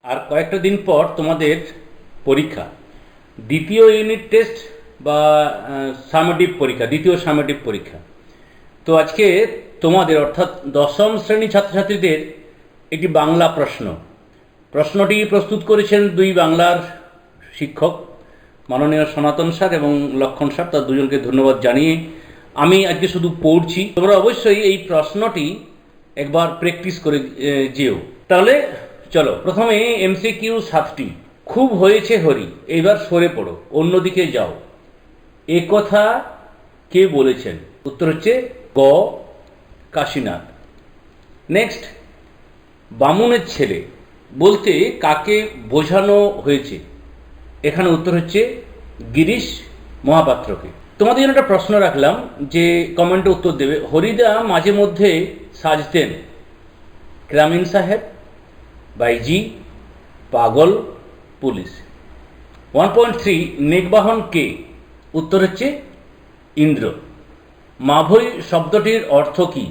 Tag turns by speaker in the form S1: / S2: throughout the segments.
S1: আর কয়েকটা দিন পর তোমাদের পরীক্ষা, দ্বিতীয় ইউনিট টেস্ট বা সামেটিভ পরীক্ষা, দ্বিতীয় সামেটিভ পরীক্ষা। তো আজকে তোমাদের অর্থাৎ দশম শ্রেণী ছাত্রছাত্রীদের একটি বাংলা প্রশ্নটি প্রস্তুত করেছেন দুই বাংলার শিক্ষক, মাননীয় সনাতন স্যার এবং লক্ষণ স্যার। তার দুজনকে ধন্যবাদ জানিয়ে আমি আজকে শুধু পড়ছি, তোমরা অবশ্যই এই প্রশ্নটি একবার প্র্যাকটিস করে যেও। তাহলে চলো, প্রথমে এমসিকিউ 7টি। খুব হয়েছে হরি, এইবার সরে পড়ো, অন্যদিকে যাও, এ কথা কে বলেছেন? উত্তর হচ্ছে গ কাশীনাথ। নেক্সট, বামুনের ছেলে বলতে কাকে বোঝানো হয়েছে? এখানে উত্তর হচ্ছে গিরিশ মহাপাত্রকে। তোমাদের জন্য একটা প্রশ্ন রাখলাম, যে কমেন্টে উত্তর দেবে। হরিদা মাঝে মধ্যে সাজতেন গ্রামীণ সাহেব, বাইজি, পাগল, পুলিশ। 1.3, নেকবাহন কে? উত্তর হচ্ছে ইন্দ্র। মাভৈ শব্দটির অর্থ কি?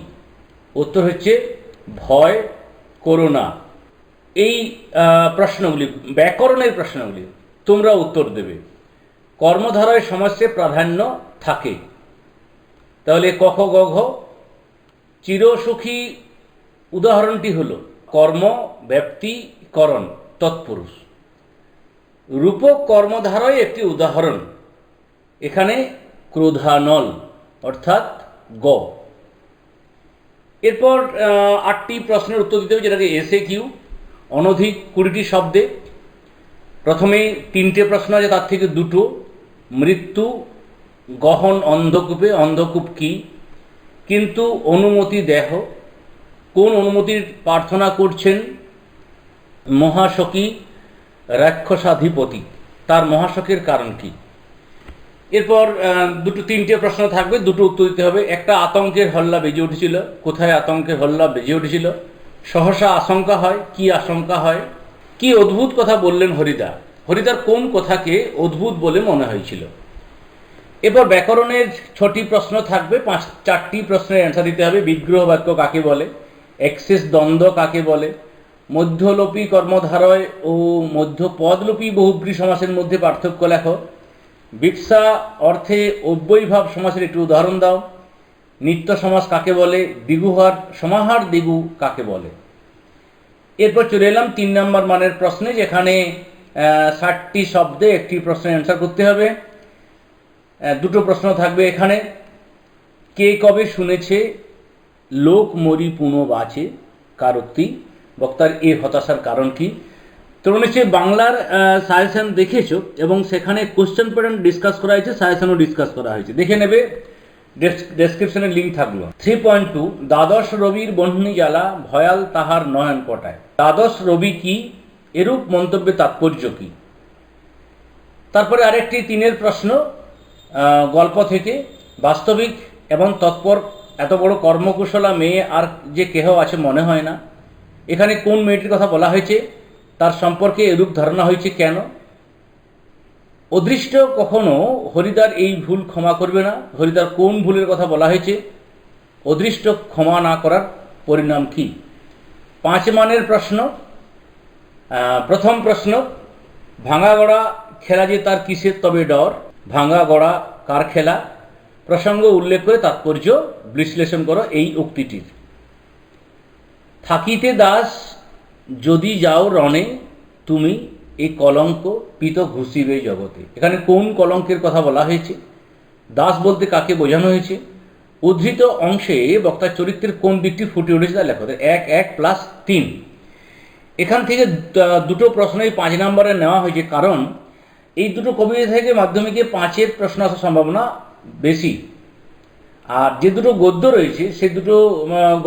S1: উত্তর হচ্ছে ভয় করো না। এই প্রশ্নগুলি, ব্যাকরণের প্রশ্নগুলি তোমরা উত্তর দেবে। কর্মধারায় সমাসে প্রাধান্য থাকে, তাহলে ক খ গ ঘ। চিরসুখী উদাহরণটি হলো কর্ম, ব্যক্তি, করণ, তৎপুরুষ। রূপক কর্মধারয় একটি উদাহরণ, এখানে ক্রোধানল অর্থাৎ গ। এরপর 8টি প্রশ্নের উত্তর দিতে হবে, যেটাকে এসএ কিউ, অনধিক 20টি শব্দে। প্রথমে 3টে প্রশ্ন আছে, তার থেকে 2টো। মৃত্যু গহন অন্ধকূপে, অন্ধকূপ কি? কিন্তু অনুমতি দেহ, কোন অনুমতির প্রার্থনা করছেন? মহাশকী রাক্ষসাধিপতি, তার মহাশকের কারণ কি? এরপর 3টে প্রশ্ন থাকবে, 2টো উত্তর দিতে হবে। একটা, আতঙ্কের হল্লা বেজে উঠেছিল, কোথায় আতঙ্কের হল্লা বেজে উঠেছিল? সহসা আশঙ্কা হয়, কি আশঙ্কা হয়? কি অদ্ভুত কথা বললেন হরিদা? হরিদার কোন কথাকে অদ্ভুত বলে মনে হয়েছিল? এরপর ব্যাকরণের 6টি প্রশ্ন থাকবে, 4টি প্রশ্নের অ্যান্সার দিতে হবে। বিগ্রহ বাক্য কাকে বলে? এক্সেস দ্বন্দ্ব কাকে বলে? মধ্যলোপী কর্মধারয় ও মধ্যপদলোপী বহুব্রী সমাসের মধ্যে পার্থক্য লেখো। বিপসা অর্থে অব্যয়ীভাব সমাসের একটি উদাহরণ দাও। নিত্য সমাস কাকে বলে? দ্বিগুহার সমাহার দ্বিগু কাকে বলে? এরপর চলে এলাম 3 নম্বর মানের প্রশ্নে, যেখানে 60টি শব্দে একটি প্রশ্নের অ্যান্সার করতে হবে। 2টো প্রশ্ন থাকবে এখানে। কে কবে শুনেছে লোক মরি পুনঃ বাঁচে? কারোক্তি। বক্তার এ হতাশার কারণ কি? তোমরা নিশ্চয়ই বাংলার সাজেশন দেখেছো এবং সেখানে কোশ্চেন প্যাটার্ন ডিসকাস করা হয়েছে, সাজেশনও ডিসকাস করা হয়েছে, দেখে নেবে, ডেসক্রিপশনে লিঙ্ক থাকলো। 3.2, দ্বাদশ রবির বহ্নি জ্বালা, ভয়াল তাহার নয়ন পটায়। দ্বাদশ রবি কি? এরূপ মন্তব্যে তাৎপর্য কি? তারপরে আরেকটি 3-এর প্রশ্ন গল্প থেকে। বাস্তবিক এবং তৎপর এত বড় কর্মকুশলা মেয়ে আর যে কেহ আছে মনে হয় না। এখানে কোন মেয়েটির কথা বলা হয়েছে? তার সম্পর্কে এরূপ ধারণা হয়েছে কেন? অদৃষ্ট কখনো হরিদার এই ভুল ক্ষমা করবে না। হরিদার কোন ভুলের কথা বলা হয়েছে? অদৃষ্ট ক্ষমা না করার পরিণাম কি? 5 মানের প্রশ্ন। প্রথম প্রশ্ন, ভাঙা গড়া খেলা যে তার কিসের তবে ডর? ভাঙা গড়া কার খেলা? প্রসঙ্গ উল্লেখ করে তাৎপর্য বিশ্লেষণ করো এই উক্তিটির। থাকিতে দাস যদি যাও রণে, তুমি এই কলঙ্ক পিত ঘুষিবে জগতে। এখানে কোন কলঙ্কের কথা বলা হয়েছে? দাস বলতে কাকে বোঝানো হয়েছে? উদ্ধৃত অংশে বক্তার চরিত্রের কোন দিকটি ফুটে উঠেছে তা লেখো। 1+3। এখান থেকে 2টো প্রশ্নই 5 নম্বরে নেওয়া হয়েছে, কারণ এই 2টো কবিতা থেকে মাধ্যমিকে 5-এর প্রশ্ন আসার সম্ভাবনা বেশি। আর যে 2টো গদ্য রয়েছে সেই 2টো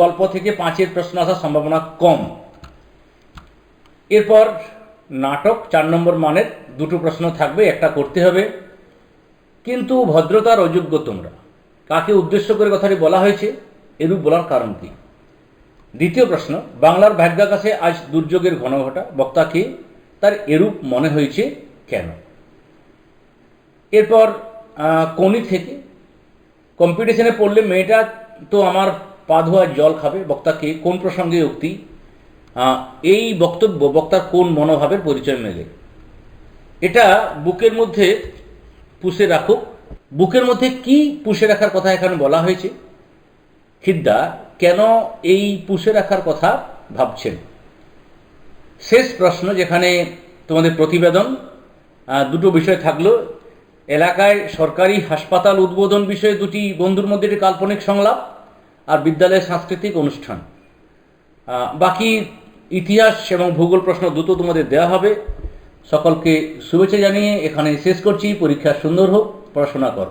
S1: গল্প থেকে 5-এর প্রশ্ন আসার সম্ভাবনা কম। এরপর নাটক 4 নম্বর মানের 2টো প্রশ্ন থাকবে, একটা করতে হবে। কিন্তু ভদ্রতার অযোগ্য তোমরা, কাকে উদ্দেশ্য করে কথাটি বলা হয়েছে? এরূপ বলার কারণ কি? দ্বিতীয় প্রশ্ন, বাংলার ভাগ্যাকাশে আজ দুর্যোগের ঘনঘটা, বক্তাকে তার এরূপ মনে হয়েছে কেন? এরপর কোনি থেকে, কম্পিটিশনে পড়লে মেয়েটা তো আমার পা ধোয়ার জল খাবে, বক্তাকে কোন প্রসঙ্গে উক্তি? এই বক্তার কোন মনোভাবের পরিচয় মেলে। এটা বুকের মধ্যে পুষে রাখুক। বুকের মধ্যে কি পুষে রাখার কথা এখানে বলা হয়েছে? খিদ্দা কেন এই পুষে রাখার কথা ভাবছেন? শেষ প্রশ্ন, যেখানে তোমাদের প্রতিবেদন, দুটো বিষয় থাকলো। এলাকায় সরকারি হাসপাতাল উদ্বোধন বিষয়ে দুটি বন্ধুর মধ্যে একটি কাল্পনিক সংলাপ, আর বিদ্যালয়ের সাংস্কৃতিক অনুষ্ঠান। বাকি ইতিহাস এবং ভূগোল প্রশ্ন দুটো তোমাদের দেওয়া হবে। সকলকে শুভেচ্ছা জানিয়ে এখানে শেষ করছি। পরীক্ষা সুন্দর হোক, পড়াশোনা কর।